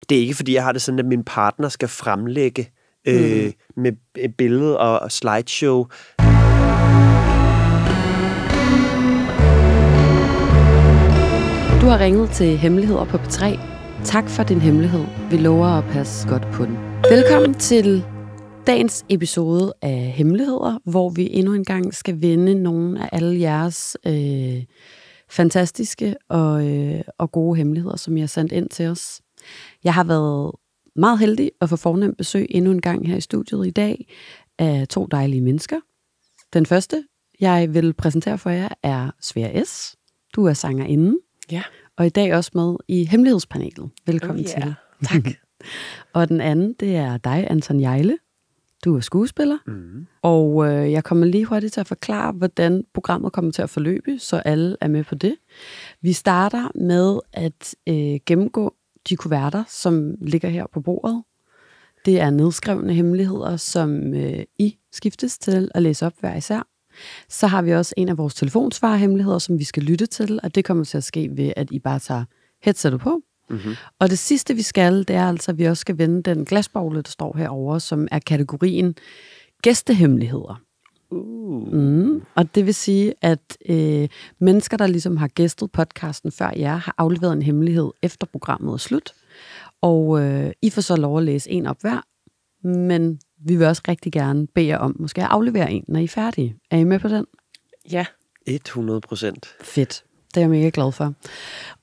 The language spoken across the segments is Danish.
Det er ikke, fordi jeg har det sådan, at min partner skal fremlægge med billede og slideshow. Du har ringet til Hemmeligheder på P3. Tak for din hemmelighed. Vi lover at passe godt på den. Velkommen til dagens episode af Hemmeligheder, hvor vi endnu en gang skal vende nogle af alle jeres fantastiske og gode hemmeligheder, som I har sendt ind til os. Jeg har været meget heldig at få fornemt besøg endnu en gang her i studiet i dag af 2 dejlige mennesker. Den første, jeg vil præsentere for jer, er Svea S. Du er sangerinde. Ja. Og i dag også med i Hemmelighedspanelet. Velkommen til. Tak. Og den anden, det er dig, Anton Hjejle. Du er skuespiller. Og jeg kommer lige hurtigt til at forklare, hvordan programmet kommer til at forløbe, så alle er med på det. Vi starter med at gennemgå de kuverter, som ligger her på bordet. Det er nedskrevne hemmeligheder, som I skiftes til at læse op hver især. Så har vi også en af vores telefonsvarehemmeligheder, som vi skal lytte til, og det kommer til at ske ved, at I bare tager headsetet på. Mm-hmm. Og det sidste, vi skal, det er altså, at vi også skal vende den glasbogle, der står herovre, som er kategorien gæstehemmeligheder. Og det vil sige, at mennesker, der ligesom har gæstet podcasten før jer, har afleveret en hemmelighed efter programmet er slut. Og I får så lov at læse en op hver, men vi vil også rigtig gerne bede jer om måske at aflevere en, når I er færdige. Er I med på den? Ja. 100%. Fedt. Det er jeg mega glad for.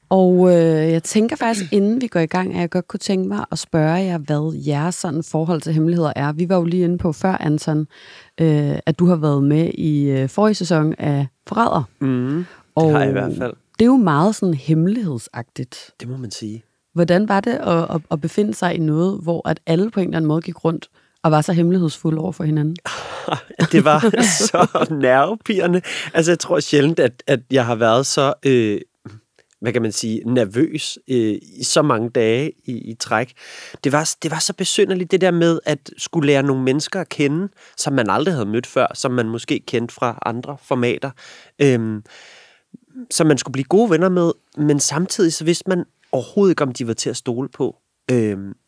Og jeg tænker faktisk, inden vi går i gang, at jeg godt kunne tænke mig at spørge jer, hvad jeres sådan forhold til hemmeligheder er. Vi var jo lige inde på før, Anton, at du har været med i forrige sæson af Forræder. Det har jeg i hvert fald. Det er jo meget sådan hemmelighedsagtigt. Det må man sige. Hvordan var det at befinde sig i noget, hvor at alle på en eller anden måde gik rundt og var så hemmelighedsfulde over for hinanden? Det var så nervepirrende. Altså, jeg tror sjældent, at jeg har været så, hvad kan man sige, nervøs i så mange dage i træk. Det var så besynderligt, det der med at skulle lære nogle mennesker at kende, som man aldrig havde mødt før, som man måske kendte fra andre formater, som man skulle blive gode venner med, men samtidig så vidste man overhovedet ikke, om de var til at stole på.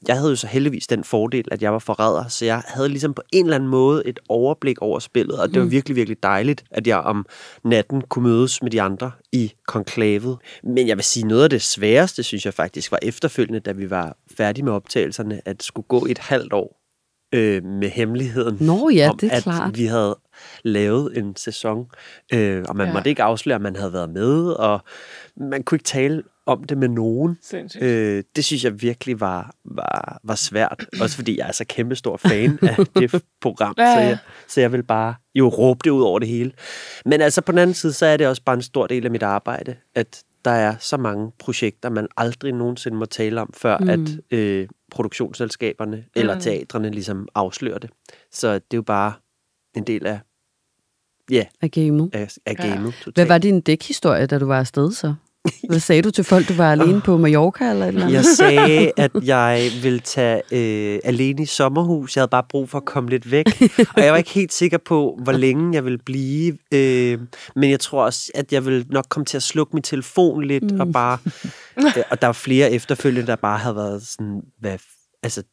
Jeg havde jo så heldigvis den fordel, at jeg var forræder, så jeg havde ligesom på en eller anden måde et overblik over spillet, og det var virkelig, virkelig dejligt, at jeg om natten kunne mødes med de andre i konklavet. Men jeg vil sige, noget af det sværeste, synes jeg faktisk, var efterfølgende, da vi var færdige med optagelserne, at skulle gå et halvt år med hemmeligheden. Nå ja, om, det er at klart. vi havde lavet en sæson, og man måtte ikke afsløre, at man havde været med, og man kunne ikke tale om det med nogen. Det synes jeg virkelig var svært. Også fordi jeg er så kæmpestor fan af det program, så jeg vil bare jo råbe det ud over det hele. Men altså på den anden side, så er det også bare en stor del af mit arbejde, at der er så mange projekter, man aldrig nogensinde må tale om, før at produktionsselskaberne eller teatrene ligesom afslører det. Så det er jo bare en del af af gamet. Af gamet. Hvad var din dækhistorie, da du var afsted så? Hvad sagde du til folk, du var alene på Mallorca eller et eller andet? Jeg sagde, at jeg ville tage alene i sommerhus. Jeg havde bare brug for at komme lidt væk. Og jeg var ikke helt sikker på, hvor længe jeg ville blive. Men jeg tror også, at jeg ville nok komme til at slukke min telefon lidt. Og bare og der var flere efterfølgende, der bare havde været sådan,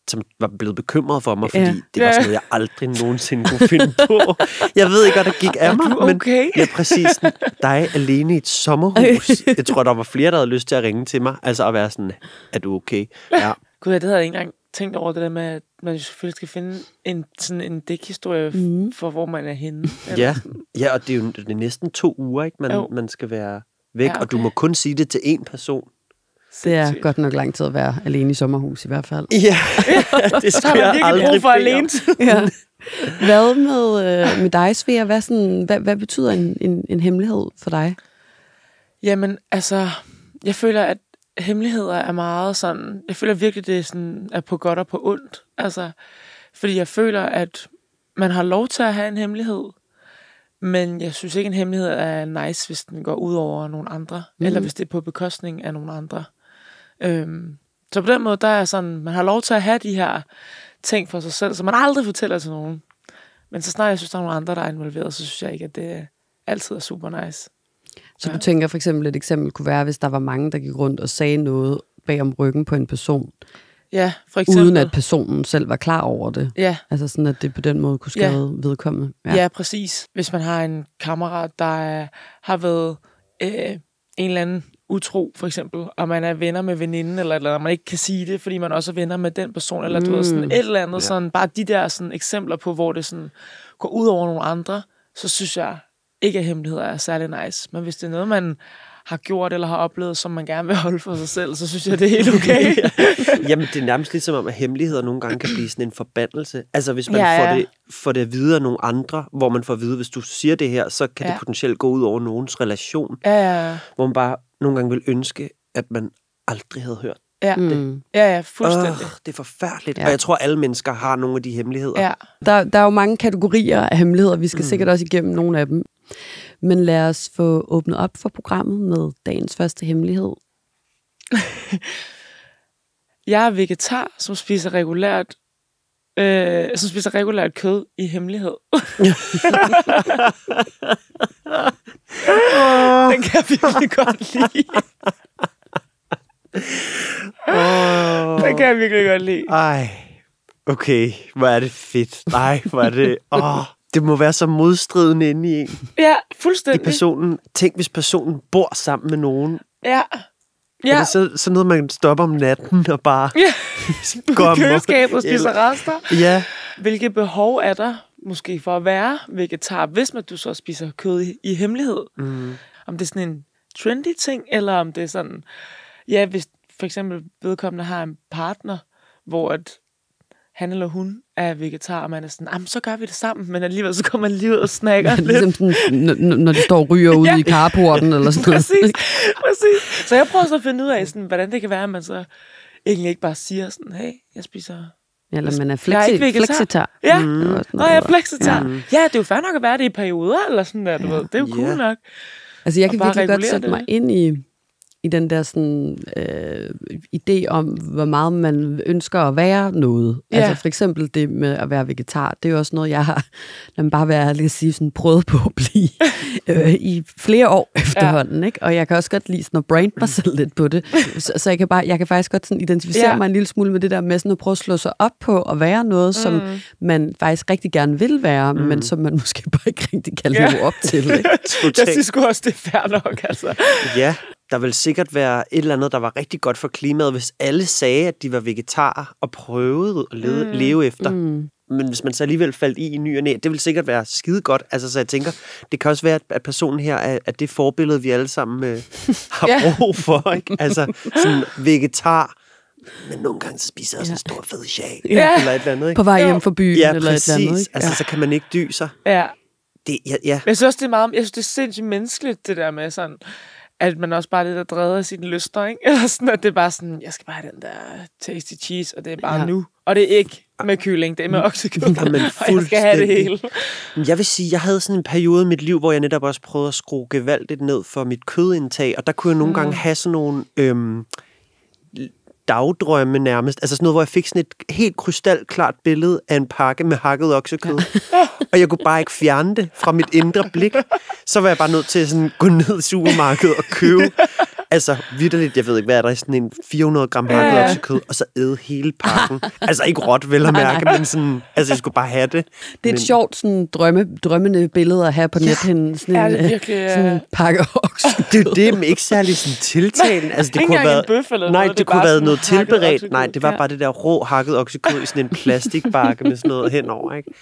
som var blevet bekymret for mig, fordi det var sådan noget, jeg aldrig nogensinde kunne finde på. Jeg ved ikke, hvad der gik af mig, okay? Men jeg præcis dig alene i et sommerhus. Jeg tror, der var flere, der havde lyst til at ringe til mig, altså at være sådan, er du okay? Ja. Gud, det havde jeg ikke engang tænkt over, det der med, at man selvfølgelig skal finde en dækhistorie for, hvor man er henne. Ja, og det er jo det er næsten 2 uger, ikke? Man skal være væk, og du må kun sige det til én person. Det er godt nok lang tid at være alene i sommerhus i hvert fald. Ja, det skal jeg aldrig brug for alene. Ja. Hvad med dig, Svea? Hvad betyder en hemmelighed for dig? Jamen, altså, jeg føler, at hemmeligheder er meget sådan... Jeg føler virkelig, det sådan, er på godt og på ondt. Altså, fordi jeg føler, at man har lov til at have en hemmelighed, men jeg synes ikke, en hemmelighed er nice, hvis den går ud over nogle andre, eller hvis det er på bekostning af nogle andre. Så på den måde, der er sådan, man har lov til at have de her ting for sig selv, som man aldrig fortæller til nogen. Men så snart jeg synes, der er nogle andre, der er involveret, så synes jeg ikke, at det altid er super nice. Så du tænker for eksempel, et eksempel kunne være, hvis der var mange, der gik rundt og sagde noget bag om ryggen på en person. Ja, for eksempel. Uden at personen selv var klar over det. Ja. Altså sådan, at det på den måde kunne skade vedkommende. Ja, præcis. Hvis man har en kammerat, der har været en eller anden utro, for eksempel, og man er venner med veninden, eller man ikke kan sige det, fordi man også er venner med den person, eller du ved, sådan et eller andet, sådan, bare de der sådan, eksempler på, hvor det sådan, går ud over nogle andre, så synes jeg ikke, at hemmeligheder er særlig nice. Men hvis det er noget, man har gjort eller har oplevet, som man gerne vil holde for sig selv, så synes jeg, det er helt okay. Jamen, det er nærmest ligesom om, at hemmeligheder nogle gange kan blive sådan en forbandelse. Altså, hvis man får det at vide af nogle andre, hvor man får at vide, hvis du siger det her, så kan det potentielt gå ud over nogens relation. Ja. Hvor man bare nogle gange vil ønske, at man aldrig havde hørt det. Ja, fuldstændig. Det er forfærdeligt. Ja. Og jeg tror, alle mennesker har nogle af de hemmeligheder. Ja. Der er jo mange kategorier af hemmeligheder. Vi skal sikkert også igennem nogle af dem. Men lad os få åbnet op for programmet med dagens første hemmelighed. Jeg er vegetar, som spiser regulært kød i hemmelighed. Den kan jeg virkelig godt lide. Den kan jeg virkelig godt lide. Ej, okay, hvor er det fedt. Nej, hvor er det... det må være så modstridende inde i en. Ja, fuldstændig. Tænk, hvis personen bor sammen med nogen. Ja. Er det så noget, man stopper om natten og bare går i køleskabet og spiser rester? Ja. Hvilke behov er der måske for at være vegetar, hvis du så spiser kød i hemmelighed? Om det er sådan en trendy ting, eller om det er sådan... Ja, hvis for eksempel vedkommende har en partner, hvor at han eller hun er vegetar, og man er sådan, så gør vi det sammen, men alligevel så kommer man lige ud og snakker lidt. Ligesom sådan, når de står og ryger ude i carporten, eller sådan noget. Præcis. Så jeg prøver så at finde ud af, sådan, hvordan det kan være, at man så egentlig ikke bare siger sådan, hey, jeg spiser... Eller man er flexitar. Ja, jeg er flexitar. Ja, det er jo fair nok at være det i perioder, eller sådan der, du ved. Det er jo cool nok. Altså, jeg kan virkelig godt sætte mig ind i den der sådan, idé om, hvor meget man ønsker at være noget. Ja. Altså for eksempel det med at være vegetar, det er jo også noget, jeg har, lad mig bare være ærlig at sige, sådan prøvet på at blive i flere år efterhånden. Ikke? Og jeg kan også godt lide sådan at brande mig selv lidt på det. Så jeg kan faktisk godt sådan identificere mig en lille smule med det der med sådan at prøve at slå sig op på at være noget, som man faktisk rigtig gerne vil være, men som man måske bare ikke rigtig kan leve op til. Ikke? Jeg synes også, det er fair nok, altså. Ja. Der vil sikkert være et eller andet, der var rigtig godt for klimaet, hvis alle sagde, at de var vegetarer og prøvede at leve efter. Men hvis man så alligevel faldt i ny og næ, det vil sikkert være skide godt. Altså, så jeg tænker, det kan også være, at personen her er det forbillede, vi alle sammen har brug for. Ikke? Altså, sådan vegetar. Men nogle gange så spiser jeg også en stor fed sjag. Eller et eller andet. Ikke? På vej hjem fra byen. Ja, eller præcis. Et eller andet, ikke? Altså, så kan man ikke dy sig. Ja. Jeg synes også, det er meget... Jeg synes, det er sindssygt menneskeligt, det der med sådan... At man også bare er lidt der drevet af sine lyster, ikke? Eller sådan, at det er bare sådan, jeg skal bare have den der tasty cheese, og det er bare nu. Og det er ikke med kylling, det er med oksekød, og jeg skal have det hele. Jeg vil sige, jeg havde sådan en periode i mit liv, hvor jeg netop også prøvede at skrue gevaldigt ned for mit kødindtag, og der kunne jeg nogle gange have sådan nogle dagdrømme nærmest. Altså sådan noget, hvor jeg fik sådan et helt krystalklart billede af en pakke med hakket oksekød. Og jeg kunne bare ikke fjerne det fra mit indre blik. Så var jeg bare nødt til at sådan gå ned i supermarkedet og købe, altså vitterligt, jeg ved ikke, hvad er der, sådan en 400 gram hakket oksekød, og så æde hele pakken. Altså ikke råt, vel at mærke, men sådan, altså jeg skulle bare have det. Det er et sjovt sådan drømmende billede at have på nethinden. Sådan en sådan en pakke oksekød. Det er jo det, men ikke særlig sådan tiltalende. Altså, det kunne have været, nej, det kunne have været noget tilberedt. Nej, det var bare det der rå hakket oksekød i sådan en plastikbakke med sådan noget henover, ikke?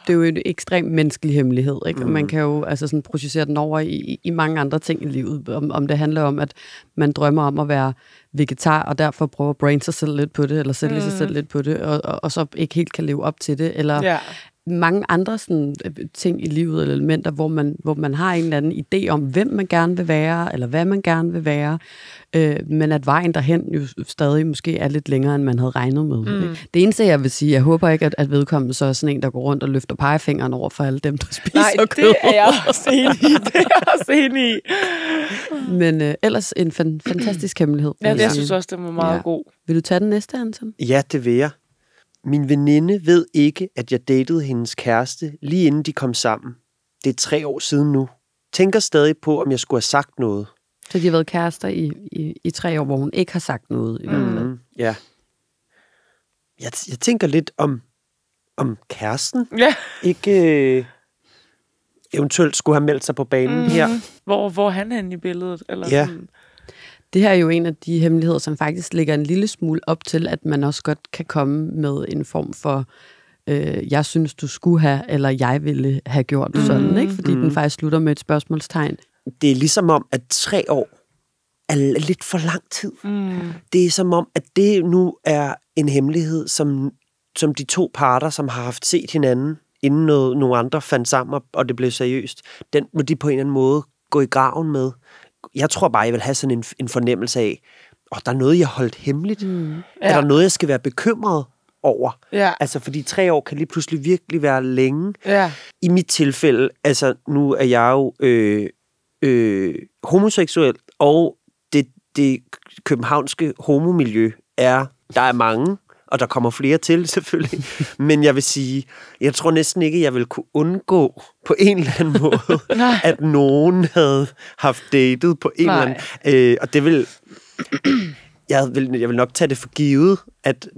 Det er jo en ekstremt menneskelig hemmelighed, ikke? Man kan jo altså sådan projicere den over i mange andre ting i livet. Om det handler om, at man drømmer om at være vegetar, og derfor prøver at brain sig selv lidt på det, eller sælge sig selv lidt på det, og så ikke helt kan leve op til det, eller mange andre sådan, ting i livet, eller elementer, hvor man har en eller anden idé om, hvem man gerne vil være, eller hvad man gerne vil være, men at vejen derhen jo stadig måske er lidt længere, end man havde regnet med. Det eneste, jeg vil sige, jeg håber ikke, at vedkommende så er sådan en, der går rundt og løfter pegefingeren over for alle dem, der spiser kød. Nej, det er jeg også enig i. Men ellers en fantastisk hemmelighed. Ja, det, jeg synes også, det var meget god. Vil du tage den næste, Anton? Ja, det vil jeg. Min veninde ved ikke, at jeg datede hendes kæreste, lige inden de kom sammen. Det er 3 år siden nu. Tænker stadig på, om jeg skulle have sagt noget. Så de har været kærester i 3 år, hvor hun ikke har sagt noget? Ja. Jeg tænker lidt om kæresten. Ja. Ikke eventuelt skulle have meldt sig på banen her. Hvor han er i billedet? Eller ja. Sådan. Det her er jo en af de hemmeligheder, som faktisk ligger en lille smule op til, at man også godt kan komme med en form for, jeg synes, du skulle have, eller jeg ville have gjort sådan, ikke? Fordi den faktisk slutter med et spørgsmålstegn. Det er ligesom om, at 3 år er lidt for lang tid. Det er som om, at det nu er en hemmelighed, som de 2 parter, som har haft set hinanden, inden nogle andre fandt sammen, og det blev seriøst, den må de på en eller anden måde gå i graven med. Jeg tror bare, jeg vil have sådan en fornemmelse af, der er noget, jeg har holdt hemmeligt. Er der noget, jeg skal være bekymret over? Ja. Altså, fordi 3 år kan lige pludselig virkelig være længe. Ja. I mit tilfælde, altså, nu er jeg jo homoseksuel, og det københavnske homomiljø der er mange, og der kommer flere til, selvfølgelig. Men jeg vil sige, jeg tror næsten ikke, jeg ville kunne undgå på en eller anden måde, at nogen havde haft datet på en eller anden... og det vil... Jeg vil nok tage det for givet, at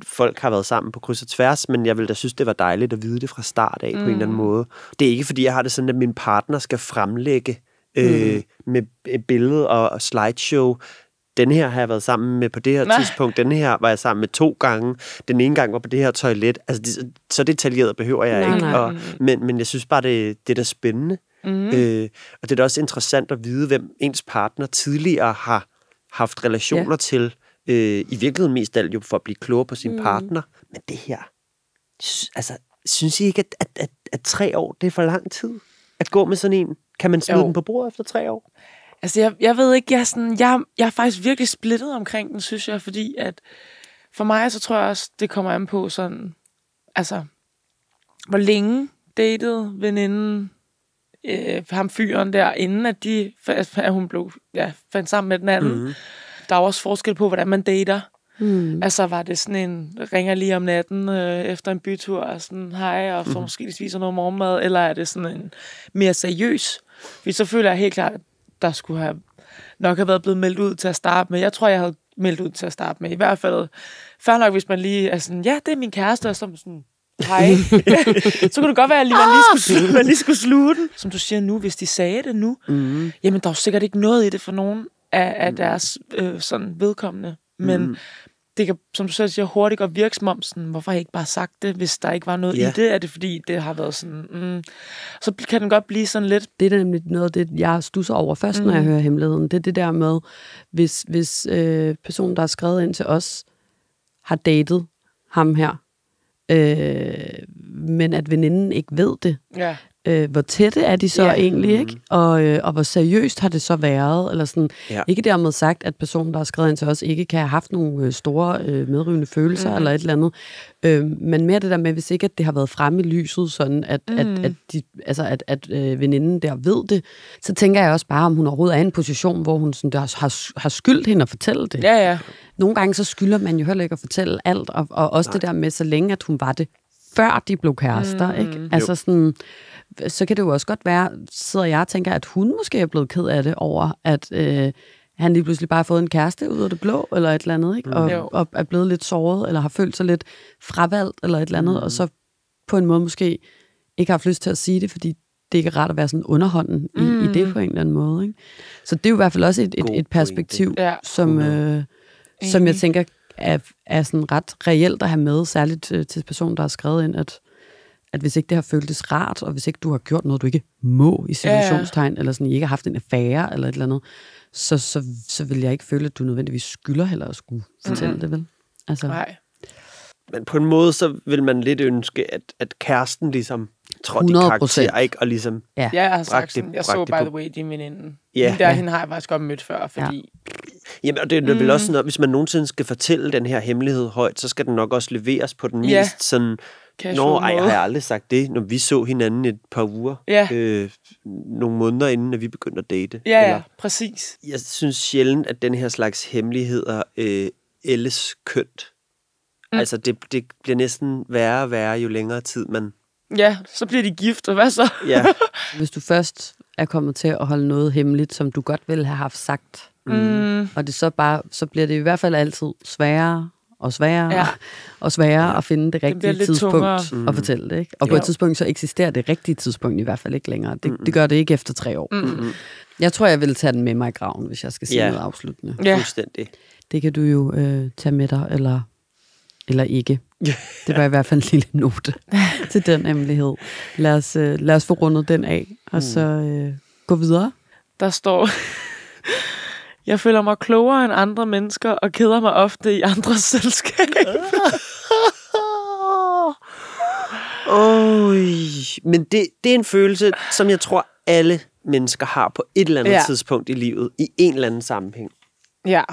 folk har været sammen på kryds og tværs, men jeg vil da synes, det var dejligt at vide det fra start af på en eller anden måde. Det er ikke, fordi jeg har det sådan, at min partner skal fremlægge med billede og slideshow. Den her har jeg været sammen med på det her tidspunkt. Den her var jeg sammen med 2 gange. Den ene gang var på det her toilet. Altså, så detaljeret behøver jeg ikke. Men jeg synes bare, det er da spændende. Og det er da også interessant at vide, hvem ens partner tidligere har haft relationer til. I virkeligheden mest alt jo for at blive klogere på sin partner. Men det her... Altså, synes I ikke, at 3 år, det er for lang tid? At gå med sådan en... Kan man smide den på bordet efter 3 år? Altså, jeg ved ikke, jeg er faktisk virkelig splittet omkring den, synes jeg, fordi at for mig, så tror jeg også, det kommer an på sådan, altså, hvor længe datede veninden ham fyren der, inden at hun blev fandt sammen med den anden. Der er også forskel på, hvordan man dater. Altså, var det sådan en, ringer lige om natten efter en bytur, og sådan, hej, og så måske spiser noget morgenmad, eller er det sådan en mere seriøs? Fordi så føler jeg helt klart, at der skulle nok have været blevet meldt ud til at starte med. Jeg tror, jeg havde meldt ud til at starte med. I hvert fald, fair nok, hvis man lige er sådan, ja, det er min kæreste, og så sådan, hej. Så kunne det godt være, at man lige skulle sluge den. Som du siger nu, hvis de sagde det nu, jamen, der er jo sikkert ikke noget i det for nogen af deres sådan vedkommende. Men det kan, som du selv siger, hurtigt godt virke som om sådan, hvorfor har jeg ikke bare sagt det, hvis der ikke var noget i det? Er det fordi, det har været sådan... Så kan den godt blive sådan lidt... Det er nemlig noget af det, jeg stusser over først, når jeg hører hemmeligheden. Det er det der med, hvis personen, der har skrevet ind til os, har datet ham her, men at veninden ikke ved det. Ja. Hvor tætte er de så egentlig, ikke? Og hvor seriøst har det så været? Eller sådan, ikke dermed sagt, at personen, der har skrevet ind til os, ikke kan have haft nogle store medrivende følelser eller et eller andet. Men mere det der med, hvis ikke at det har været fremme i lyset, sådan at veninden der ved det, så tænker jeg også bare, om hun overhovedet er i en position, hvor hun sådan, der har skyldt hende at fortælle det. Ja. Nogle gange så skylder man jo heller ikke at fortælle alt, og også det der med, så længe at hun var det, før de blev kærester, ikke? Altså sådan... Så kan det jo også godt være, sidder jeg og tænker, at hun måske er blevet ked af det over, at han lige pludselig bare har fået en kæreste ud af det blå, eller et eller andet, ikke? Og er blevet lidt såret, eller har følt sig lidt fravalgt, eller et eller andet, og så på en måde måske ikke har haft lyst til at sige det, fordi det ikke er rart at være sådan underhånden i det på en eller anden måde, ikke? Så det er jo i hvert fald også et perspektiv, som jeg tænker er sådan ret reelt at have med, særligt til personen, der har skrevet ind, at hvis ikke det har føltes rart, og hvis ikke du har gjort noget, du ikke må i situationstegn, eller sådan, I ikke har haft en affære, eller et eller andet, så vil jeg ikke føle, at du nødvendigvis skylder heller at skulle fortælle det, vel? Altså. Nej. Men på en måde, så vil man lidt ønske, at kæresten ligesom trådte i karakter, ikke? Og ligesom... Ja, jeg har sagt sådan, jeg så by the way, din veninde. Hende har jeg faktisk godt mødt før, fordi... Jamen, og det er vel også sådan, at hvis man nogensinde skal fortælle den her hemmelighed højt, så skal den nok også leveres på den mest sådan... har jeg aldrig sagt det, når vi så hinanden et par uger, nogle måneder inden, at vi begyndte at date. Ja, præcis. Jeg synes sjældent, at den her slags hemmeligheder ældes kønt. Altså, det bliver næsten værre og værre, jo længere tid man... Ja, så bliver de gift, og hvad så? Ja. Hvis du først er kommet til at holde noget hemmeligt, som du godt ville have haft sagt, og det så bliver det i hvert fald altid sværere og sværere at finde det rigtige tidspunkt at fortælle det. Ikke? Og på et tidspunkt så eksisterer det rigtige tidspunkt i hvert fald ikke længere. Det gør det ikke efter 3 år. Mm-hmm. Jeg tror, jeg vil tage den med mig i graven, hvis jeg skal sige noget afsluttende. Ja, fuldstændig. Det kan du jo tage med dig, eller ikke. Det var i hvert fald en lille note til den hemmelighed. Lad os få rundet den af, og så gå videre. Der står, jeg føler mig klogere end andre mennesker, og keder mig ofte i andres selskab. Men det er en følelse, som jeg tror, alle mennesker har på et eller andet tidspunkt i livet, i en eller anden sammenhæng. Ja.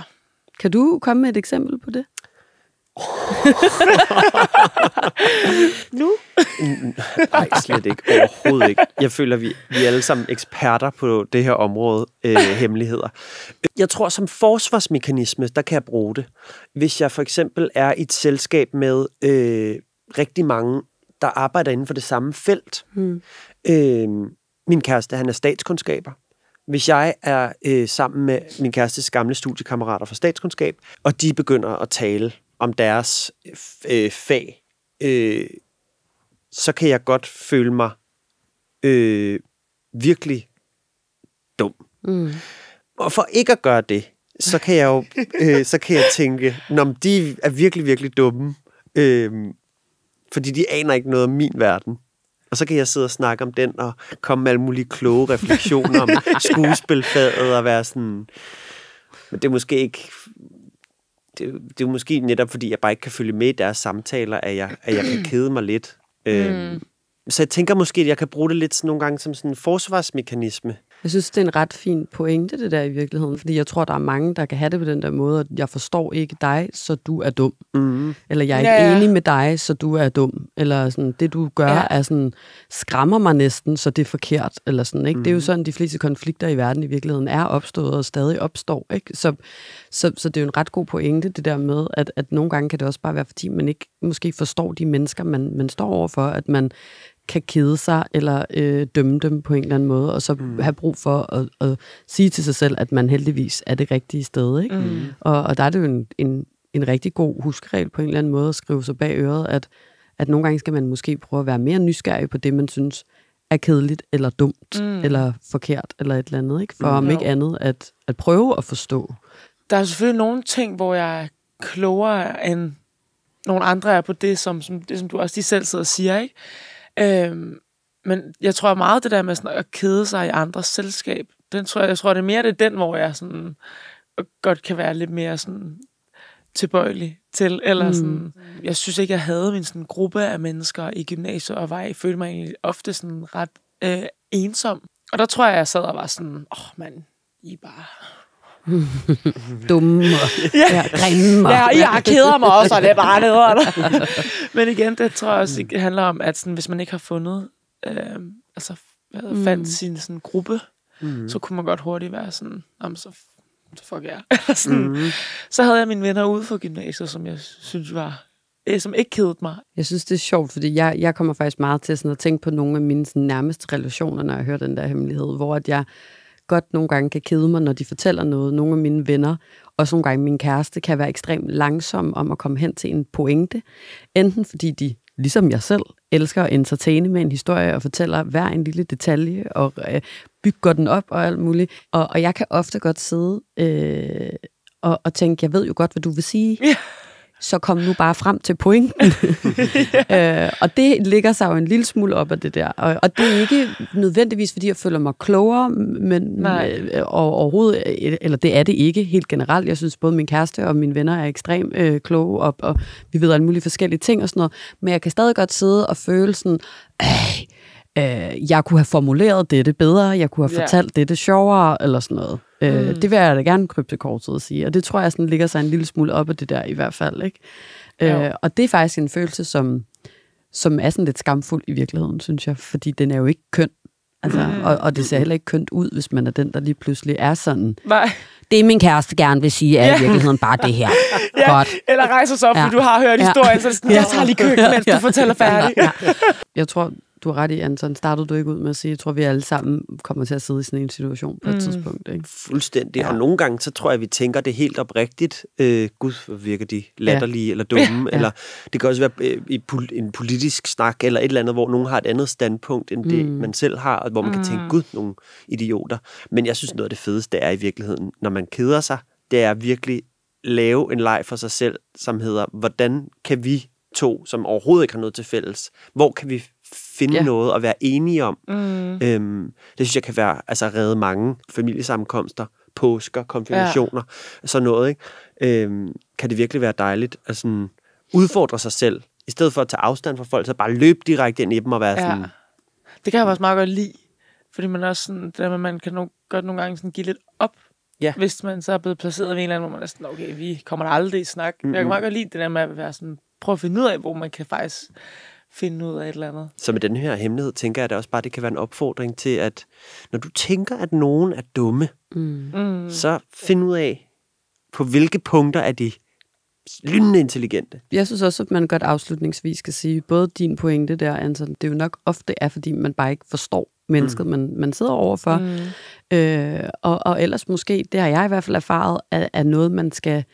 Kan du komme med et eksempel på det? Nu? Nej, slet ikke. Overhovedet ikke. Jeg føler, vi er alle sammen eksperter på det her område, hemmeligheder. Jeg tror, som forsvarsmekanisme, der kan jeg bruge det. Hvis jeg for eksempel er i et selskab med rigtig mange, der arbejder inden for det samme felt. Min kæreste, han er statskundskaber. Hvis jeg er sammen med min kærestes gamle studiekammerater fra statskundskab, og de begynder at tale om deres fag, så kan jeg godt føle mig virkelig dum. Og for ikke at gøre det, så kan jeg jo så kan jeg tænke, når de er virkelig, virkelig dumme, fordi de aner ikke noget om min verden. Og så kan jeg sidde og snakke om den, og komme med alle mulige kloge refleksioner om skuespilfaget, og være sådan... Men det er måske ikke... Det er måske netop, fordi jeg bare ikke kan følge med i deres samtaler, at jeg kan kede mig lidt. Så jeg tænker måske, at jeg kan bruge det lidt sådan nogle gange som sådan en forsvarsmekanisme. Jeg synes, det er en ret fin pointe, det der i virkeligheden. Fordi jeg tror, der er mange, der kan have det på den der måde, at jeg forstår ikke dig, så du er dum. Eller jeg er ikke enig med dig, så du er dum. Eller sådan, det du gør er sådan, skræmmer mig næsten, så det er forkert. Eller sådan, ikke? Det er jo sådan, de fleste konflikter i verden i virkeligheden er opstået og stadig opstår. Ikke? Så det er jo en ret god pointe, det der med, at nogle gange kan det også bare være, fordi man ikke måske forstår de mennesker, man står overfor, at man kan kede sig eller dømme dem på en eller anden måde, og så have brug for at sige til sig selv, at man heldigvis er det rigtige sted. Ikke? Og der er det jo en rigtig god huskeregel på en eller anden måde at skrive sig bag øret, at nogle gange skal man måske prøve at være mere nysgerrig på det, man synes er kedeligt eller dumt eller forkert eller et eller andet. Ikke? For om ikke andet at prøve at forstå. Der er selvfølgelig nogle ting, hvor jeg er klogere end nogle andre er på det, som du også selv sidder og siger, ikke? Men jeg tror meget det der med sådan at kede sig i andres selskab, jeg tror det er mere det den, hvor jeg sådan godt kan være lidt mere sådan tilbøjelig til, eller sådan, jeg synes ikke, jeg havde min sådan gruppe af mennesker i gymnasiet, og følte mig egentlig ofte sådan ret ensom. Og der tror jeg sad og var sådan, mand, I er bare... dumme og grimme. Ja, jeg keder mig også, og det er bare nederen. Men igen, det tror jeg også det handler om, at sådan, hvis man ikke har fundet, fandt sin sådan, gruppe, så kunne man godt hurtigt være sådan, så fuck jeg. Så havde jeg mine venner ude for gymnasiet, som jeg synes var, som ikke kedede mig. Jeg synes, det er sjovt, fordi jeg kommer faktisk meget til sådan, at tænke på nogle af mine sådan, nærmeste relationer, når jeg hører den der hemmelighed, hvor at jeg godt nogle gange kan kede mig, når de fortæller noget. Nogle af mine venner, og nogle gange min kæreste, kan være ekstremt langsom om at komme hen til en pointe. Enten fordi de, ligesom jeg selv, elsker at entertaine med en historie og fortæller hver en lille detalje og bygger den op og alt muligt. Og jeg kan ofte godt sidde og tænke, jeg ved jo godt, hvad du vil sige. Yeah. Så kom nu bare frem til pointen. Og det ligger sig jo en lille smule op af det der. Og det er ikke nødvendigvis, fordi jeg føler mig klogere, men overhovedet, eller det er det ikke helt generelt. Jeg synes, både min kæreste og mine venner er ekstremt kloge, og vi ved alle mulige forskellige ting og sådan noget. Men jeg kan stadig godt sidde og føle sådan, jeg kunne have formuleret dette bedre, jeg kunne have fortalt dette sjovere, eller sådan noget. Det vil jeg da gerne krybe til kortet og sige, og det tror jeg sådan ligger sig en lille smule op af det der i hvert fald, ikke? Og det er faktisk en følelse, som er sådan lidt skamfuld i virkeligheden, synes jeg, fordi den er jo ikke køn. Altså, og det ser heller ikke kønt ud, hvis man er den, der lige pludselig er sådan. Nej. Det min kæreste gerne vil sige, er i virkeligheden bare det her. Godt. Eller rejser sig op, fordi du har hørt historien, så det sådan, jeg tager lige køkken, mens du fortæller færdig. Jeg tror, du har ret i, Anton. Startede du ikke ud med at sige, jeg tror, vi alle sammen kommer til at sidde i sådan en situation på et tidspunkt, ikke? Fuldstændig. Ja. Og nogle gange, så tror jeg, vi tænker det helt oprigtigt. Gud, hvor virker de latterlige eller dumme? Eller det kan også være i en politisk snak, eller et eller andet, hvor nogen har et andet standpunkt, end det, man selv har, og hvor man kan tænke, gud, nogle idioter. Men jeg synes, noget af det fedeste er i virkeligheden, når man keder sig, det er virkelig lave en leg for sig selv, som hedder, hvordan kan vi to, som overhovedet ikke har noget til fælles, hvor kan vi finde noget at være enige om? Det synes jeg kan være, altså redde mange familiesammenkomster, påsker, konfirmationer, sådan noget, ikke? Kan det virkelig være dejligt at sådan udfordre sig selv, i stedet for at tage afstand fra folk, så bare løbe direkte ind i dem og være sådan... Det kan jeg også meget godt lide, fordi man også sådan, det der med, man kan godt nogle gange sådan give lidt op, hvis man så er blevet placeret ved en eller anden, hvor man er sådan, okay, vi kommer der aldrig i snak. Jeg kan meget godt lide det der med at være sådan, prøve at finde ud af, hvor man kan faktisk finde ud af et eller andet. Så med den her hemmelighed, tænker jeg, at det også bare, det kan være en opfordring til, at når du tænker, at nogen er dumme, så find ud af, på hvilke punkter er de lynende intelligente. Jeg synes også, at man godt afslutningsvis skal sige, både din pointe der, Anton, det er jo nok ofte er, fordi man bare ikke forstår mennesket, man sidder overfor. Og ellers måske, det har jeg i hvert fald erfaret, er noget, man skal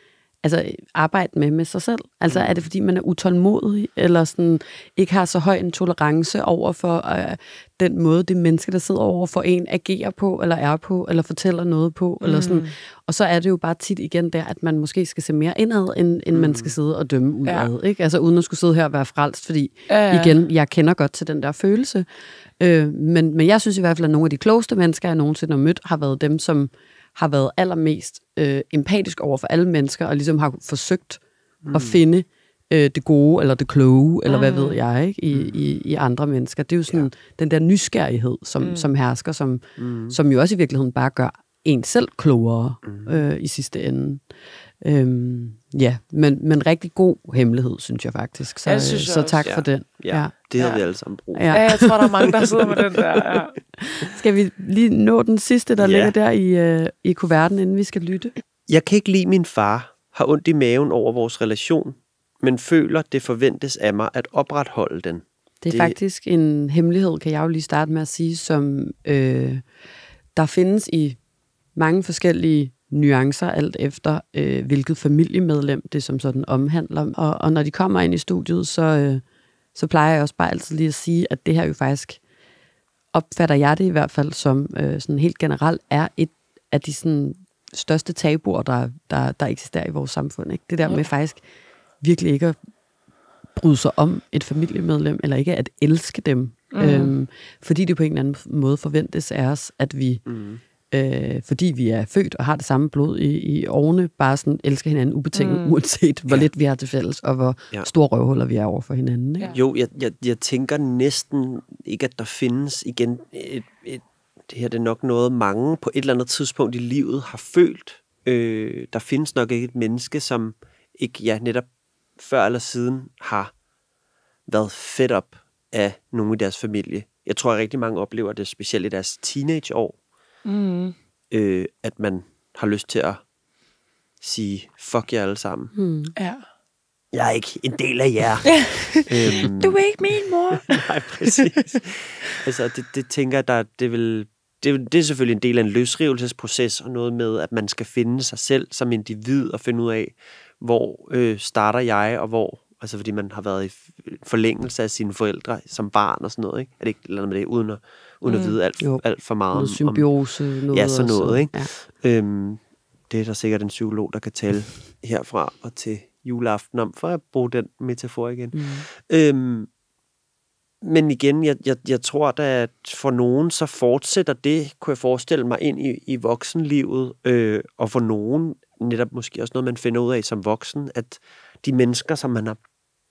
arbejde med sig selv. Altså er det, fordi man er utålmodig, eller sådan, ikke har så høj en tolerance over for den måde, det menneske, der sidder over for en, agerer på, eller er på, eller fortæller noget på, eller sådan. Og så er det jo bare tit igen der, at man måske skal se mere indad, end man skal sidde og dømme udad, ikke? Altså uden at skulle sidde her og være frelst, fordi igen, jeg kender godt til den der følelse. Men jeg synes i hvert fald, at nogle af de klogeste mennesker, jeg nogensinde har mødt, har været dem, som har været allermest empatisk over for alle mennesker, og ligesom har forsøgt at finde det gode, eller det kloge, eller hvad ved jeg, ikke? I andre mennesker. Det er jo sådan den der nysgerrighed, som hersker, som jo også i virkeligheden bare gør en selv klogere i sidste ende. Men rigtig god hemmelighed, synes jeg faktisk. Så tak for den. Ja, det har vi alle sammen brug for. Ja, jeg tror, der er mange, der sidder med den der. Ja. Skal vi lige nå den sidste, der ligger der i kuverten, inden vi skal lytte? Jeg kan ikke lide min far, har ondt i maven over vores relation, men føler, det forventes af mig at opretholde den. Det er faktisk en hemmelighed, kan jeg jo lige starte med at sige, som der findes i mange forskellige nuancer, alt efter hvilket familiemedlem det som sådan omhandler. Og når de kommer ind i studiet, så plejer jeg også bare altid lige at sige, at det her jo faktisk, opfatter jeg det i hvert fald som sådan helt generelt, er et af de sådan største tabuer, der eksisterer i vores samfund. Ikke? Det der med faktisk virkelig ikke at bryde sig om et familiemedlem, eller ikke at elske dem. Fordi det på en eller anden måde forventes af os, at vi fordi vi er født og har det samme blod i årene, bare sådan elsker hinanden ubetinget, uanset hvor lidt vi har til fælles, og hvor store røvhuller vi er over for hinanden. Ikke? Jo, jeg tænker næsten ikke, at der findes igen det her, det er nok noget, mange på et eller andet tidspunkt i livet har følt. Der findes nok ikke et menneske, som ikke netop før eller siden har været fed op af nogen i deres familie. Jeg tror, at rigtig mange oplever det, specielt i deres teenageår, at man har lyst til at sige, fuck jer alle sammen. Ja. Jeg er ikke en del af jer. Du er ikke min mor. Nej, præcis. Altså, det tænker jeg, det er selvfølgelig en del af en løsrivelsesproces, og noget med, at man skal finde sig selv som individ, og finde ud af, hvor starter jeg, og hvor, altså fordi man har været i forlængelse af sine forældre som barn og sådan noget, ikke? Er det ikke noget med det, uden at vide alt for meget noget symbiose, noget. Ja, sådan noget, ikke? Ja. Det er der sikkert en psykolog, der kan tale herfra og til juleaften om, for at bruge den metafor igen. Men igen, jeg tror da, at for nogen, så fortsætter det, kunne jeg forestille mig, ind i voksenlivet, og for nogen, netop måske også noget, man finder ud af som voksen, at de mennesker, som man har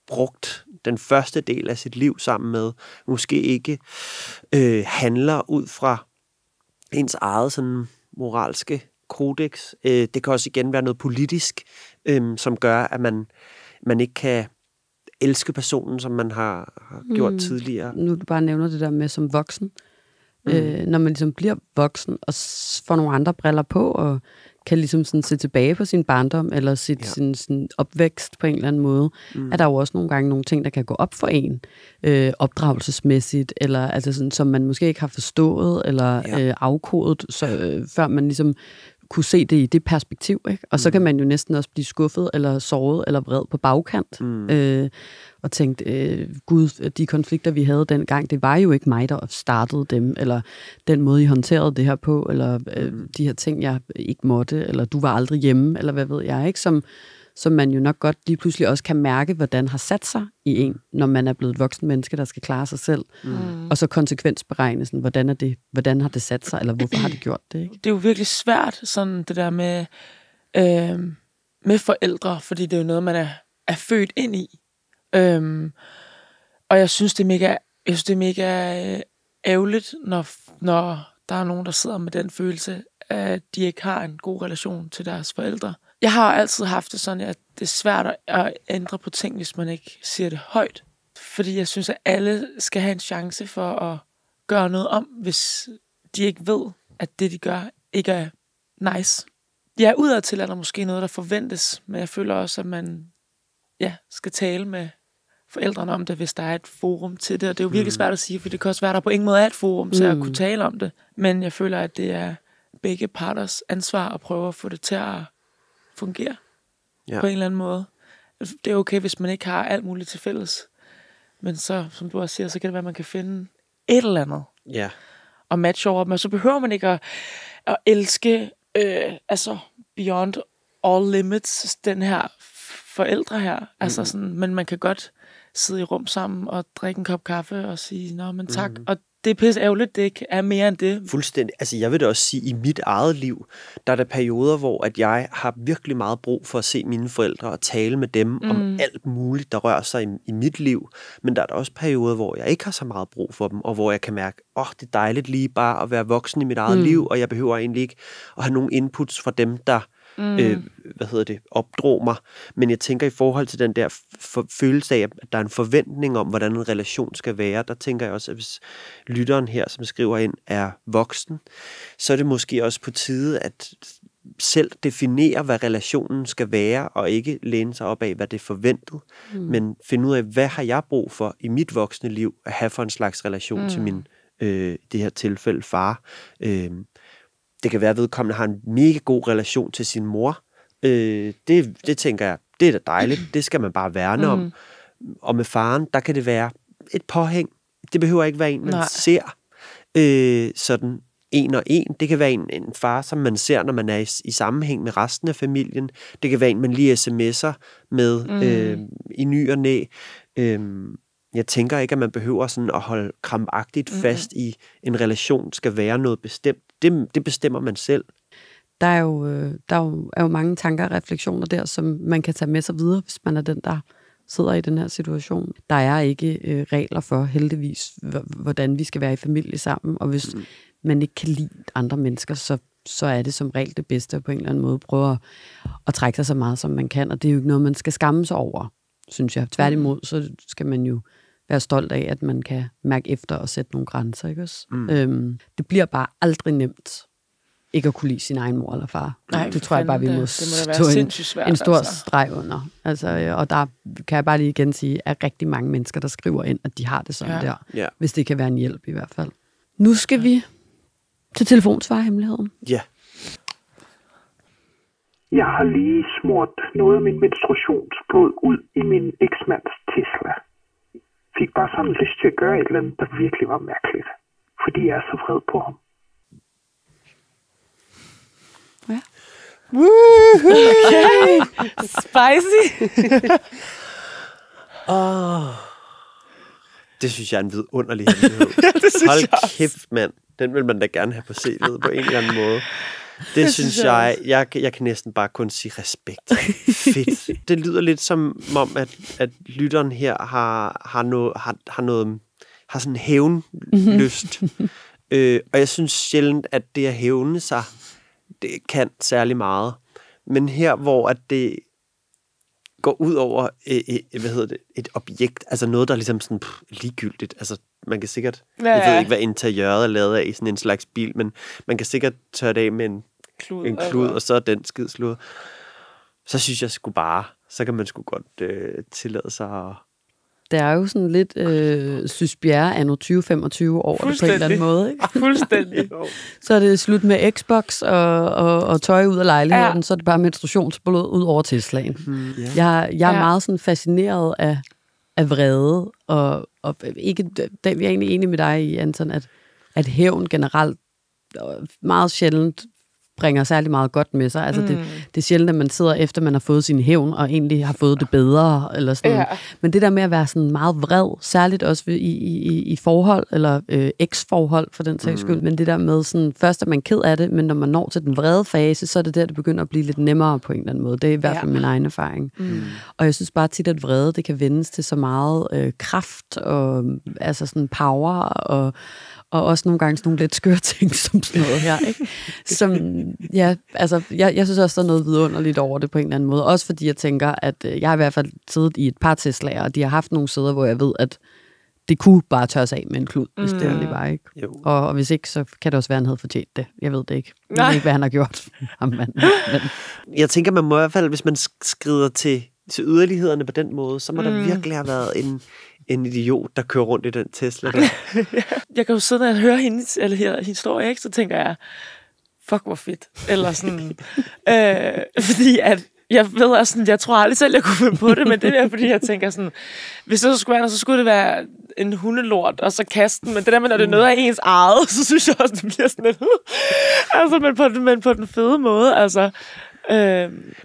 brugt den første del af sit liv sammen med, måske ikke handler ud fra ens eget sådan moralske kodex. Det kan også igen være noget politisk, som gør, at man ikke kan elske personen, som man har gjort tidligere. Nu du bare nævner det der med som voksen. når man ligesom bliver voksen og får nogle andre briller på, og kan ligesom sådan se tilbage på sin barndom, eller sin opvækst på en eller anden måde, er der jo også nogle gange nogle ting, der kan gå op for en, opdragelsesmæssigt, eller altså sådan, som man måske ikke har forstået, eller afkodet, før man ligesom kunne se det i det perspektiv, ikke? Og så kan man jo næsten også blive skuffet, eller såret, eller vred på bagkant, og tænkt, gud, de konflikter, vi havde dengang, det var jo ikke mig, der startede dem, eller den måde, I håndterede det her på, eller de her ting, jeg ikke måtte, eller du var aldrig hjemme, eller hvad ved jeg, ikke? Som man jo nok godt lige pludselig også kan mærke, hvordan har sat sig i en, når man er blevet et voksen menneske, der skal klare sig selv. Og så konsekvensberegne, sådan, hvordan har det sat sig, eller hvorfor har det gjort det, ikke? Det er jo virkelig svært, sådan det der med forældre, fordi det er jo noget, man er født ind i. Og jeg synes, det er mega ærgerligt, når der er nogen, der sidder med den følelse, at de ikke har en god relation til deres forældre. Jeg har altid haft det sådan, at det er svært at ændre på ting, hvis man ikke siger det højt. Fordi jeg synes, at alle skal have en chance for at gøre noget om, hvis de ikke ved, at det, de gør, ikke er nice. Ja, udadtil er der måske noget, der forventes, men jeg føler også, at man skal tale med forældrene om det, hvis der er et forum til det. Og det er jo virkelig svært at sige, for det kan også være, at der på ingen måde er et forum til at kunne tale om det. Men jeg føler, at det er begge parters ansvar at prøve at få det til at fungere på en eller anden måde. Det er okay, hvis man ikke har alt muligt til fælles. Men så, som du også siger, så kan det være, at man kan finde et eller andet og matche over dem. Så behøver man ikke at elske beyond all limits, den her forældre her. Altså sådan, men man kan godt sidde i rum sammen og drikke en kop kaffe og sige, nå, men tak. Og det er pisse ærgerligt, det ikke er mere end det. Fuldstændig. Altså, jeg vil da også sige, i mit eget liv, der er der perioder, hvor at jeg har virkelig meget brug for at se mine forældre og tale med dem om alt muligt, der rører sig i mit liv. Men der er der også perioder, hvor jeg ikke har så meget brug for dem, og hvor jeg kan mærke, det er dejligt lige bare at være voksen i mit eget liv, og jeg behøver egentlig ikke at have nogen inputs fra dem, der opdrog mig. Men jeg tænker i forhold til den der følelse af, at der er en forventning om, hvordan en relation skal være, der tænker jeg også, at hvis lytteren her, som skriver ind, er voksen, så er det måske også på tide at selv definere, hvad relationen skal være, og ikke læne sig op af, hvad det er forventet, men finde ud af, hvad har jeg brug for i mit voksne liv, at have for en slags relation til min, det her tilfælde, far. Det kan være, at vedkommende har en mega god relation til sin mor. Det tænker jeg, det er da dejligt. Det skal man bare værne om. Og med faren, der kan det være et påhæng. Det behøver ikke være en, man ser sådan en og en. Det kan være en far, som man ser, når man er i sammenhæng med resten af familien. Det kan være en, man lige sms'er med i ny og næ. Jeg tænker ikke, at man behøver sådan at holde krampagtigt fast i, en relation skal være noget bestemt. Det bestemmer man selv. Der er jo mange tanker og refleksioner der, som man kan tage med sig videre, hvis man er den, der sidder i den her situation. Der er ikke regler for, heldigvis, hvordan vi skal være i familie sammen, og hvis man ikke kan lide andre mennesker, så er det som regel det bedste at på en eller anden måde prøve at trække sig så meget, som man kan, og det er jo ikke noget, man skal skamme sig over, synes jeg. Tværtimod, så skal man jo være stolt af, at man kan mærke efter og sætte nogle grænser, ikke også? Det bliver bare aldrig nemt ikke at kunne lide sin egen mor eller far. Nej, det tror jeg bare, vi må stå en stor streg under. Altså, og der kan jeg bare lige igen sige, at rigtig mange mennesker, der skriver ind, at de har det sådan der. Ja. Hvis det kan være en hjælp i hvert fald. Nu skal vi til telefonsvarhemmeligheden. Ja. Jeg har lige smurt noget af min menstruationsblod ud i min eksmands Tesla. Fik bare sådan lyst til at gøre et eller andet, der virkelig var mærkeligt. Fordi jeg er så vred på ham. Ja. Okay. Spicy. Det synes jeg er en vidunderlig hemmelighed. Hold kæft, mand. Den vil man da gerne have på CV'et på en eller anden måde. Det synes jeg kan næsten bare kun sige respekt. Fedt. Det lyder lidt som om, at lytteren her har sådan en hævnlyst. Og jeg synes sjældent, at det at hævne sig, det kan særlig meget. Men her, hvor at det går ud over et objekt, altså noget, der er ligesom sådan ligegyldigt. Altså, man kan sikkert, jeg ved ikke, hvad interiøret er lavet af i sådan en slags bil, men man kan sikkert tørre det af med en klud, og så er den skidslået. Så synes jeg sgu bare, så kan man sgu godt tillade sig at... Det er jo sådan lidt Sys Bjerre anno 2025 over det på en eller anden måde, ikke? Fuldstændig. Så er det slut med Xbox og tøj ud af lejligheden, så er det bare menstruationsblod ud over Teslaen. Jeg er meget sådan fascineret af vrede, og ikke, jeg er egentlig enig med dig i, Anton, at hævn generelt meget sjældent bringer særlig meget godt med sig. Altså det er sjældent, at man sidder efter, man har fået sin hævn, og egentlig har fået det bedre, eller sådan. Ja. Men det der med at være sådan meget vred, særligt også i forhold, eller eks-forhold for den sags skyld, men det der med sådan, først er man ked af det, men når man når til den vrede fase, så er det der, det begynder at blive lidt nemmere på en eller anden måde. Det er i hvert fald min egen erfaring. Og jeg synes bare tit, at vrede, det kan vendes til så meget kraft, og altså sådan power, og også nogle gange sådan nogle lidt skøre ting, som sådan noget her, ikke? Som, ja, altså, jeg synes også, der er noget vidunderligt over det på en eller anden måde. Også fordi jeg tænker, at jeg har i hvert fald siddet i et par Teslaer, og de har haft nogle sæder, hvor jeg ved, at det kunne bare tørres af med en klud, hvis det var bare, ikke? Og hvis ikke, så kan det også være, at han havde fortjent det. Jeg ved det ikke. Jeg ved ikke, hvad han har gjort. Men. Jeg tænker, man må i hvert fald, hvis man skrider til yderlighederne på den måde, så må der virkelig have været en idiot, der kører rundt i den Tesla. Jeg kan jo sidde og høre hendes historie, ikke? Så tænker jeg, fuck, hvor fedt. Eller sådan, fordi at jeg ved også sådan, jeg tror aldrig selv, jeg kunne finde på det, men det er fordi jeg tænker sådan, hvis det så skulle være, så skulle det være en hundelort, og så kaste den, men det der med, når det er noget af ens eget, så synes jeg også, det bliver sådan lidt, altså, men på den fede måde, altså.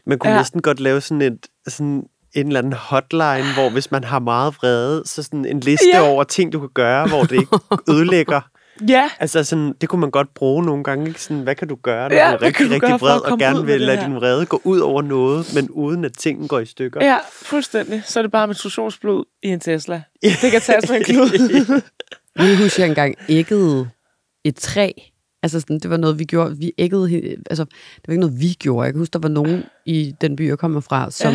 Man kunne næsten godt lave sådan en eller anden hotline, hvor hvis man har meget vrede, så sådan en liste over ting, du kan gøre, hvor det ikke ødelægger. Ja. Altså sådan, det kunne man godt bruge nogle gange, ikke? Sådan, hvad kan du gøre, når du er rigtig vred, og gerne vil lade din vrede gå ud over noget, men uden at tingene går i stykker? Ja, fuldstændig. Så er det bare menstruationsblod i en Tesla. Det kan tages med en klud. Jeg husker, jeg engang æggede et træ. Altså, sådan, det var noget, vi gjorde. Vi æggede, altså, det var ikke noget, vi gjorde. Jeg kan huske, der var nogen i den by, jeg kommer fra, som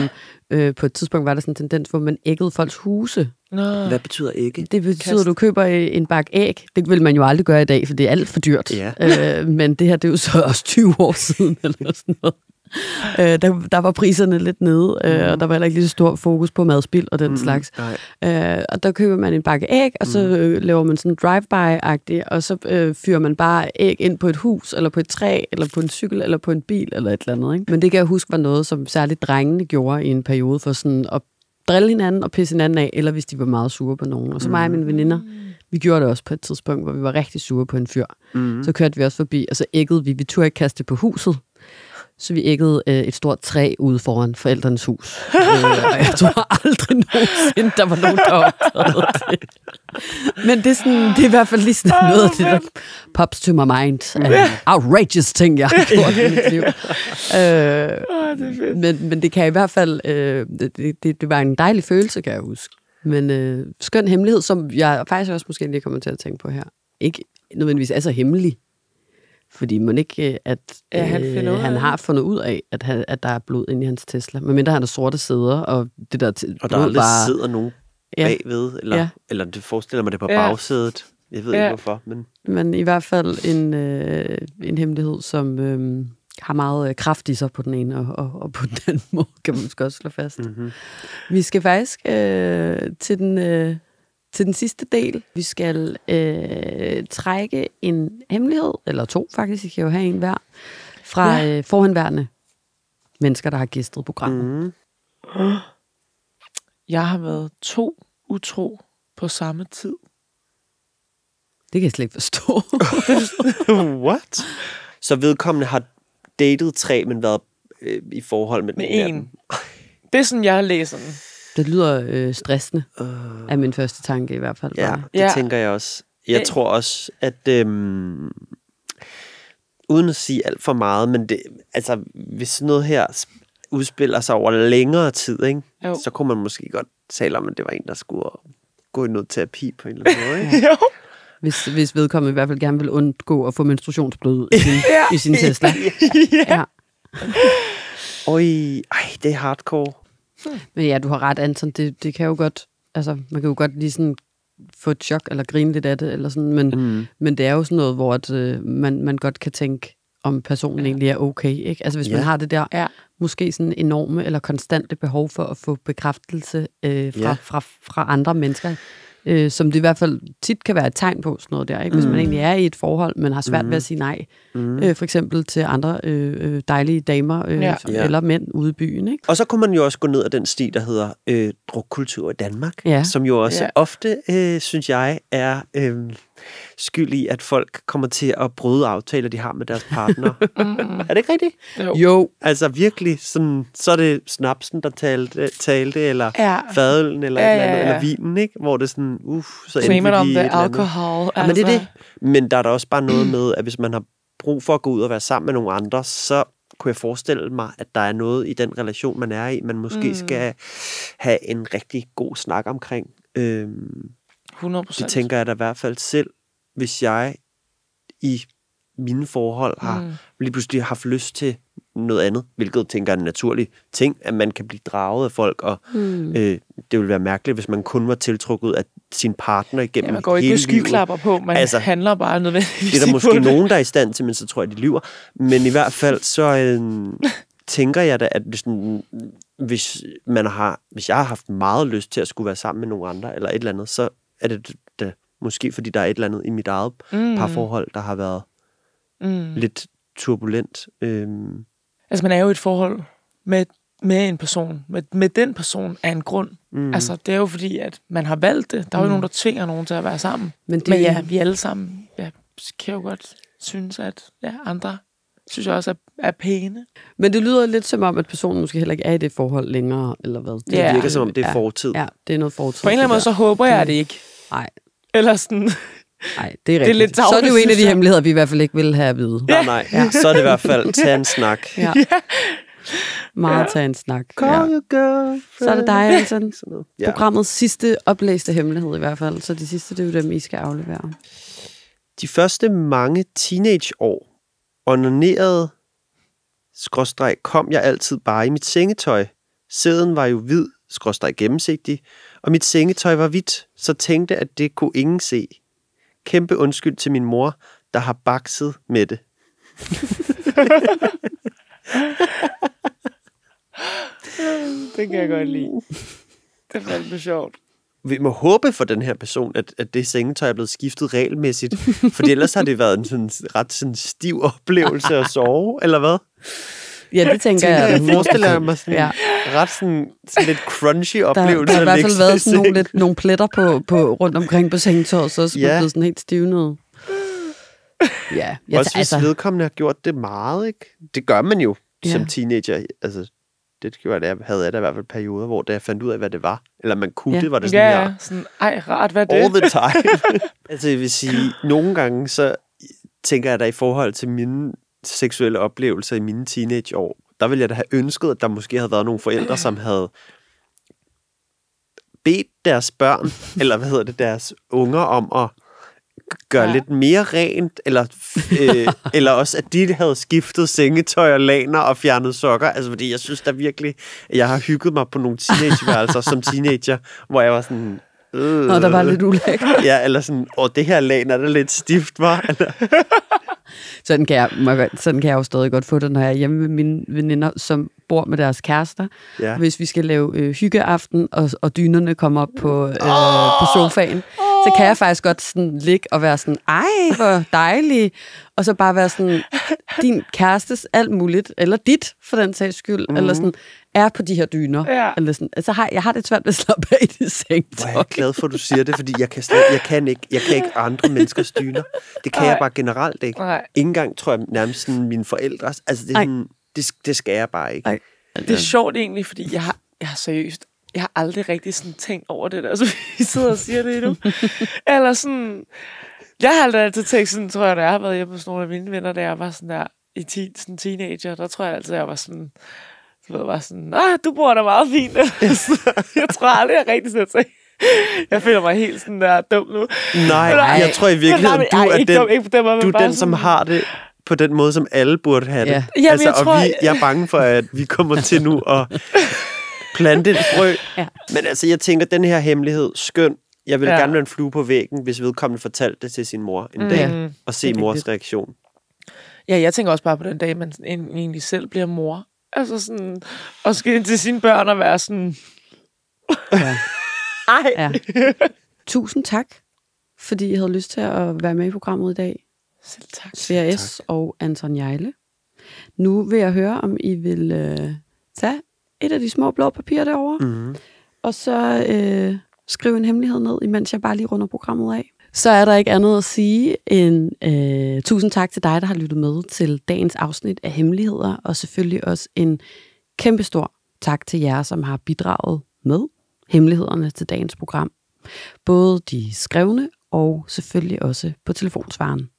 på et tidspunkt var der sådan en tendens, hvor man æggede folks huse. Hvad betyder ægge? Det betyder, at du køber en bakke æg. Det vil man jo aldrig gøre i dag, for det er alt for dyrt. Ja. Men det her, det er jo så også 20 år siden, eller sådan noget. Der var priserne lidt nede, og der var heller ikke lige så stor fokus på madspild og den slags. Og der køber man en bakke æg, og så laver man sådan drive-by-agtigt, og så fyrer man bare æg ind på et hus, eller på et træ, eller på en cykel, eller på en bil, eller et eller andet. Ikke? Men det kan jeg huske var noget, som særligt drengene gjorde i en periode, for sådan at drille hinanden og pisse hinanden af, eller hvis de var meget sure på nogen. Og så mig og mine veninder, vi gjorde det også på et tidspunkt, hvor vi var rigtig sure på en fyr. Så kørte vi også forbi, og så æggede vi turde ikke kaste på huset. Så vi æggede et stort træ ude foran forældrenes hus. Og jeg tror aldrig nogensinde, der var nogen, der opdagede det. Men det er, sådan, det er i hvert fald lige sådan noget af det, der pops to my mind. Outrageous ting, jeg har gjort i mit liv. Men det kan i hvert fald... Det var en dejlig følelse, kan jeg huske. Men skøn hemmelighed, som jeg faktisk også måske lige kommer til at tænke på her. Ikke nødvendigvis er så hemmelig. Fordi man ikke, at han har fundet ud af, at der er blod inde i hans Tesla. Medmindre han har sorte sæder, og det der... Og der aldrig sidder nogen bagved, eller det forestiller mig det på bagsædet. Jeg ved ikke hvorfor, men i hvert fald en hemmelighed, som har meget kraft i sig på den ene, og på den anden måde, kan man måske også slå fast. Vi skal faktisk til den sidste del. Vi skal trække en hemmelighed, eller to faktisk, vi kan jo have en hver, fra forhenværende mennesker, der har gæstet programmet. Jeg har været 2 utro på samme tid. Det kan jeg slet ikke forstå. What? Så vedkommende har datet 3, men været i forhold med en. Det er sådan, jeg læser den. Det lyder stressende, af min første tanke i hvert fald. Ja, det tænker jeg også. Jeg tror også, at uden at sige alt for meget, men det, altså, hvis noget her udspiller sig over længere tid, ikke, så kunne man måske godt tale om, at det var en, der skulle gå i noget terapi på en eller anden måde. Ikke? Jo. Hvis vedkommende i hvert fald gerne vil undgå at få menstruationsblod i sin Tesla. Oj, det er hardcore. Men ja, du har ret, Anton. Det kan jo godt, altså man kan jo godt lige sådan få et chok eller grine lidt af det, eller sådan, men det er jo sådan noget, hvor at, man godt kan tænke, om personen egentlig er okay, ikke? Altså hvis man har det der, måske sådan enorme eller konstante behov for at få bekræftelse fra andre mennesker, som det i hvert fald tit kan være et tegn på, sådan noget der, ikke? Hvis man egentlig er i et forhold, men har svært ved at sige nej, for eksempel til andre dejlige damer eller mænd ude i byen, ikke? Og så kunne man jo også gå ned ad den sti, der hedder drukkultur i Danmark, som jo også ofte, synes jeg, er skyld i, at folk kommer til at bryde aftaler, de har med deres partner. Er det ikke rigtigt? Jo. Altså virkelig, sådan, så er det snapsen, der talte eller fadølen, eller et eller andet, eller vinen, ikke? Hvor det er sådan, så endelig om det alkohol. Ja, men det er det. Men der er der også bare noget med, at hvis man har brug for at gå ud og være sammen med nogle andre, så kunne jeg forestille mig, at der er noget i den relation, man er i, man måske skal have en rigtig god snak omkring. 100%. Det tænker jeg da i hvert fald selv, hvis jeg i mine forhold har lige pludselig haft lyst til noget andet, hvilket tænker jeg er en naturlig ting, at man kan blive draget af folk, og det ville være mærkeligt, hvis man kun var tiltrukket af sin partner igennem hele livet. Man går ikke med skyklapper på, man handler bare nødvendigvis. Det er der måske nogen, der er i stand til, men så tror jeg, de lyver. Men i hvert fald, så tænker jeg da, at hvis jeg har haft meget lyst til at skulle være sammen med nogle andre, eller et eller andet, så er det da måske, fordi der er et eller andet i mit eget parforhold, der har været lidt turbulent. Altså, man er jo i et forhold med en person. Med den person af en grund. Altså, det er jo fordi, at man har valgt det. Der er jo nogen, der tvinger nogen til at være sammen. Men ja, vi alle sammen kan jo godt synes, at andre synes jeg også er pæne. Men det lyder lidt som om, at personen måske heller ikke er i det forhold længere, eller hvad? Det virker som om, det er fortid. Ja, det er noget fortid. På en eller anden måde, så håber jeg det ikke. Nej. Eller sådan... Nej, det er rigtigt. Det er lidt så er det jo en af de hemmeligheder, vi i hvert fald ikke vil have at vide. Nej. Så er det i hvert fald tage en snak. Meget tage en snak. Så er det dig, Anton. Programmets sidste oplæste hemmelighed i hvert fald. Så de sidste, det er jo dem, I skal aflevere. De første mange teenageår onanerede kom jeg altid bare i mit sengetøj. Sæden var jo hvid gennemsigtig, og mit sengetøj var hvidt, så tænkte, at det kunne ingen se. Kæmpe undskyld til min mor, der har bakset med det. Det kan jeg godt lide. Det er fandme sjovt. Vi må håbe for den her person, at det sengetøj er blevet skiftet regelmæssigt, for ellers har det været en sådan, ret sådan stiv oplevelse at sove, eller hvad? Ja, det tænker jeg. Jeg forestiller mig sådan ret sådan lidt crunchy oplevelse. Der har i hvert fald været sådan nogle pletter på rundt omkring på sengetøjet, så er det blevet sådan helt stivnet. Ja, også hvis vedkommende har gjort det meget, ikke? Det gør man jo som teenager. Altså, det gjorde jeg, havde jeg da i hvert fald perioder, hvor da jeg fandt ud af, hvad det var. Eller man kunne det, var det sådan her. Sådan, rart, hvad det? All the time. Altså, jeg vil sige, nogle gange, så tænker jeg da i forhold til mine seksuelle oplevelser i mine teenageår, der ville jeg da have ønsket, at der måske havde været nogle forældre, som havde bedt deres børn, eller deres unger om at gøre lidt mere rent, eller også, at de havde skiftet sengetøj og laner og fjernet sokker. Altså, fordi jeg synes da virkelig, at jeg har hygget mig på nogle teenageværelser som teenager, hvor jeg var sådan... Og der var lidt ulækkert. Ja, eller sådan, det her lagen er da lidt stift, var. Sådan kan jeg jo stadig godt få det, når jeg er hjemme med mine veninder, som bor med deres kærester. Ja. Hvis vi skal lave hyggeaften, og dynerne kommer op på sofaen, så kan jeg faktisk godt sådan ligge og være sådan, ej, hvor dejlig. Og så bare være sådan, din kærestes alt muligt, eller dit, for den sags skyld, eller sådan, er på de her dyner. Ja. Eller sådan. Altså, jeg har det svært ved at slappe af i det sengetøj. Jeg er glad for, at du siger det, fordi jeg kan ikke andre menneskers dyner. Det kan jeg bare generelt ikke. Nej. Ingen gang tror jeg nærmest sådan mine forældre. Altså, det, er sådan, det skal jeg bare ikke. Det er sjovt egentlig, fordi jeg har seriøst, jeg har aldrig rigtig sådan tænkt over det der. Altså, vi sidder og siger det nu. Eller sådan... Jeg har altid tænkt sådan, tror jeg, da jeg har været hjemme hos nogle af mine venner, da jeg var sådan der sådan teenager, der tror jeg altid, jeg var sådan, du bor da meget fint. Jeg tror aldrig, jeg rigtig sådan tænkt. Jeg føler mig helt sådan der dum nu. Nej, jeg tror i virkeligheden, du er den, som har det på den måde, som alle burde have det. Ja. Altså, jeg er bange for, at vi kommer til nu plante et frø. Ja. Men altså, jeg tænker, den her hemmelighed, skøn. Jeg vil gerne være en flue på væggen, hvis vedkommende fortalte det til sin mor en dag, og se mors reaktion. Ja, jeg tænker også bare på den dag, man egentlig selv bliver mor. Altså sådan, og skal ind til sine børn og være sådan... Ja. Ej! Ja. Tusind tak, fordi I havde lyst til at være med i programmet i dag. Selv tak. Svea S. og Anton Hjejle. Nu vil jeg høre, om I vil tage et af de små blå papirer derovre, og så skrive en hemmelighed ned, imens jeg bare lige runder programmet af. Så er der ikke andet at sige end tusind tak til dig, der har lyttet med til dagens afsnit af Hemmeligheder, og selvfølgelig også en kæmpestor tak til jer, som har bidraget med hemmelighederne til dagens program. Både de skrevne og selvfølgelig også på telefonsvaren.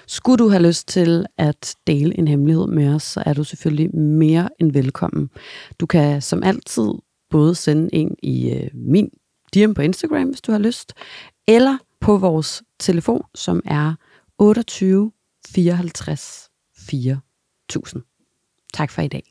Skulle du have lyst til at dele en hemmelighed med os, så er du selvfølgelig mere end velkommen. Du kan som altid både sende en i min DM på Instagram, hvis du har lyst, eller på vores telefon, som er 28 54 4000. Tak for i dag.